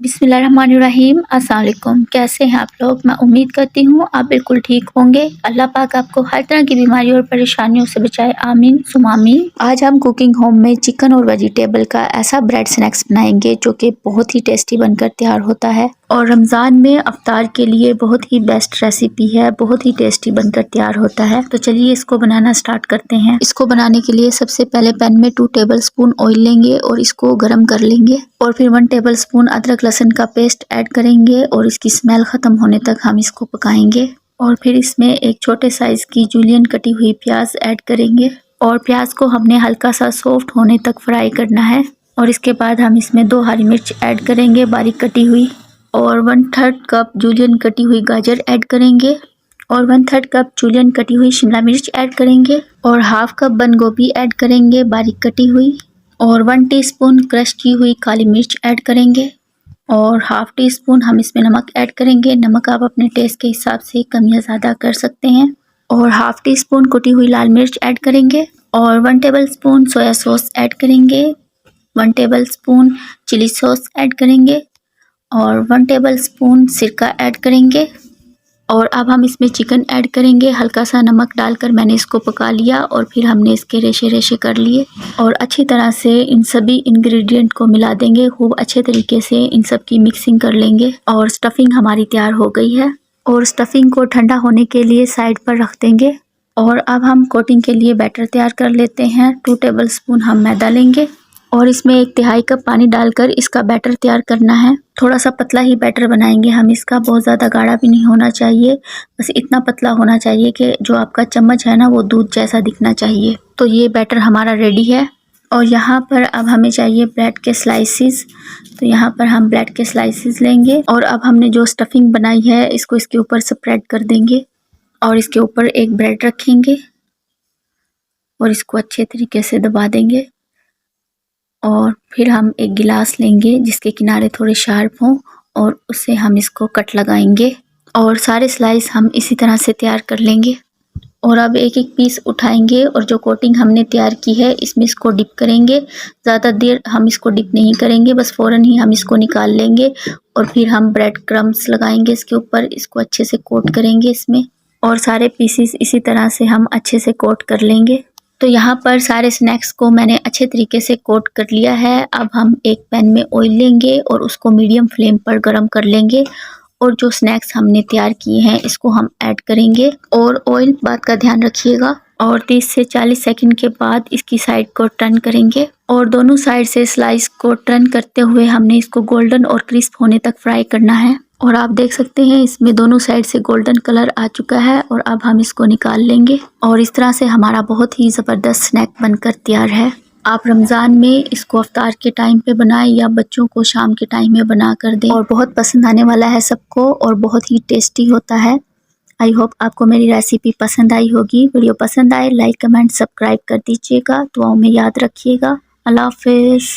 बिस्मिल्लाहिर्रहमानिर्रहीम। अस्सलाम वालेकुम। कैसे हैं आप लोग? मैं उम्मीद करती हूँ आप बिल्कुल ठीक होंगे। अल्लाह पाक आपको हर तरह की बीमारियों और परेशानियों से बचाए, आमीन सुम्मा आमीन। आज हम कुकिंग होम में चिकन और वेजिटेबल का ऐसा ब्रेड स्नैक्स बनाएंगे जो कि बहुत ही टेस्टी बनकर तैयार होता है और रमज़ान में अफ्तार के लिए बहुत ही बेस्ट रेसिपी है, बहुत ही टेस्टी बनकर तैयार होता है। तो चलिए इसको बनाना स्टार्ट करते हैं। इसको बनाने के लिए सबसे पहले पैन में 2 टेबलस्पून ऑयल लेंगे और इसको गर्म कर लेंगे और फिर 1 टेबलस्पून अदरक लहसुन का पेस्ट ऐड करेंगे और इसकी स्मेल ख़त्म होने तक हम इसको पकाएंगे। और फिर इसमें एक छोटे साइज़ की जूलियन कटी हुई प्याज ऐड करेंगे और प्याज को हमने हल्का सा सॉफ्ट होने तक फ्राई करना है। और इसके बाद हम इसमें 2 हरी मिर्च ऐड करेंगे बारीक कटी हुई और 1/3 कप जूलियन कटी हुई गाजर ऐड करेंगे और 1/3 कप जूलियन कटी हुई शिमला मिर्च ऐड करेंगे और हाफ कप बंद गोभी ऐड करेंगे बारीक कटी हुई और 1 टीस्पून क्रश की हुई काली मिर्च ऐड करेंगे और हाफ टी स्पून हम इसमें नमक ऐड करेंगे। नमक आप अपने टेस्ट के हिसाब से कम या ज़्यादा कर सकते हैं। और हाफ टी स्पून कुटी हुई लाल मिर्च ऐड करेंगे और 1 टेबलस्पून सोया सॉस ऐड करेंगे, 1 टेबलस्पून चिली सॉस ऐड करेंगे और 1 टेबलस्पून सिरका ऐड करेंगे। और अब हम इसमें चिकन ऐड करेंगे। हल्का सा नमक डालकर मैंने इसको पका लिया और फिर हमने इसके रेशे रेशे कर लिए और अच्छी तरह से इन सभी इंग्रेडिएंट को मिला देंगे। खूब अच्छे तरीके से इन सब की मिक्सिंग कर लेंगे और स्टफिंग हमारी तैयार हो गई है और स्टफिंग को ठंडा होने के लिए साइड पर रख देंगे। और अब हम कोटिंग के लिए बैटर तैयार कर लेते हैं। 2 टेबलस्पून हम मैदा लेंगे और इसमें 1/3 कप पानी डालकर इसका बैटर तैयार करना है। थोड़ा सा पतला ही बैटर बनाएंगे हम इसका, बहुत ज़्यादा गाढ़ा भी नहीं होना चाहिए, बस इतना पतला होना चाहिए कि जो आपका चम्मच है ना वो दूध जैसा दिखना चाहिए। तो ये बैटर हमारा रेडी है और यहाँ पर अब हमें चाहिए ब्रेड के स्लाइसिस। तो यहाँ पर हम ब्रेड के स्लाइसिस लेंगे और अब हमने जो स्टफिंग बनाई है इसको इसके ऊपर स्प्रेड कर देंगे और इसके ऊपर एक ब्रेड रखेंगे और इसको अच्छे तरीके से दबा देंगे। और फिर हम एक गिलास लेंगे जिसके किनारे थोड़े शार्प हों और उससे हम इसको कट लगाएंगे और सारे स्लाइस हम इसी तरह से तैयार कर लेंगे। और अब एक एक पीस उठाएंगे और जो कोटिंग हमने तैयार की है इसमें इसको डिप करेंगे। ज़्यादा देर हम इसको डिप नहीं करेंगे, बस फ़ौरन ही हम इसको निकाल लेंगे और फिर हम ब्रेड क्रम्स लगाएंगे इसके ऊपर, इसको अच्छे से कोट करेंगे इसमें और सारे पीसीस इसी तरह से हम अच्छे से कोट कर लेंगे। तो यहाँ पर सारे स्नैक्स को मैंने अच्छे तरीके से कोट कर लिया है। अब हम एक पैन में ऑयल लेंगे और उसको मीडियम फ्लेम पर गरम कर लेंगे और जो स्नैक्स हमने तैयार किए हैं इसको हम ऐड करेंगे और ऑयल बात का ध्यान रखिएगा। और 30 से 40 सेकंड के बाद इसकी साइड को टर्न करेंगे और दोनों साइड से स्लाइस को टर्न करते हुए हमने इसको गोल्डन और क्रिस्प होने तक फ्राई करना है। और आप देख सकते हैं इसमें दोनों साइड से गोल्डन कलर आ चुका है और अब हम इसको निकाल लेंगे और इस तरह से हमारा बहुत ही ज़बरदस्त स्नैक बनकर तैयार है। आप रमज़ान में इसको अफ्तार के टाइम पे बनाएं या बच्चों को शाम के टाइम में बना कर दें और बहुत पसंद आने वाला है सबको और बहुत ही टेस्टी होता है। आई होप आपको मेरी रेसिपी पसंद आई होगी। वीडियो पसंद आए लाइक कमेंट सब्सक्राइब कर दीजिएगा। दुआओं में याद रखिएगा। अल्लाह हाफिज़।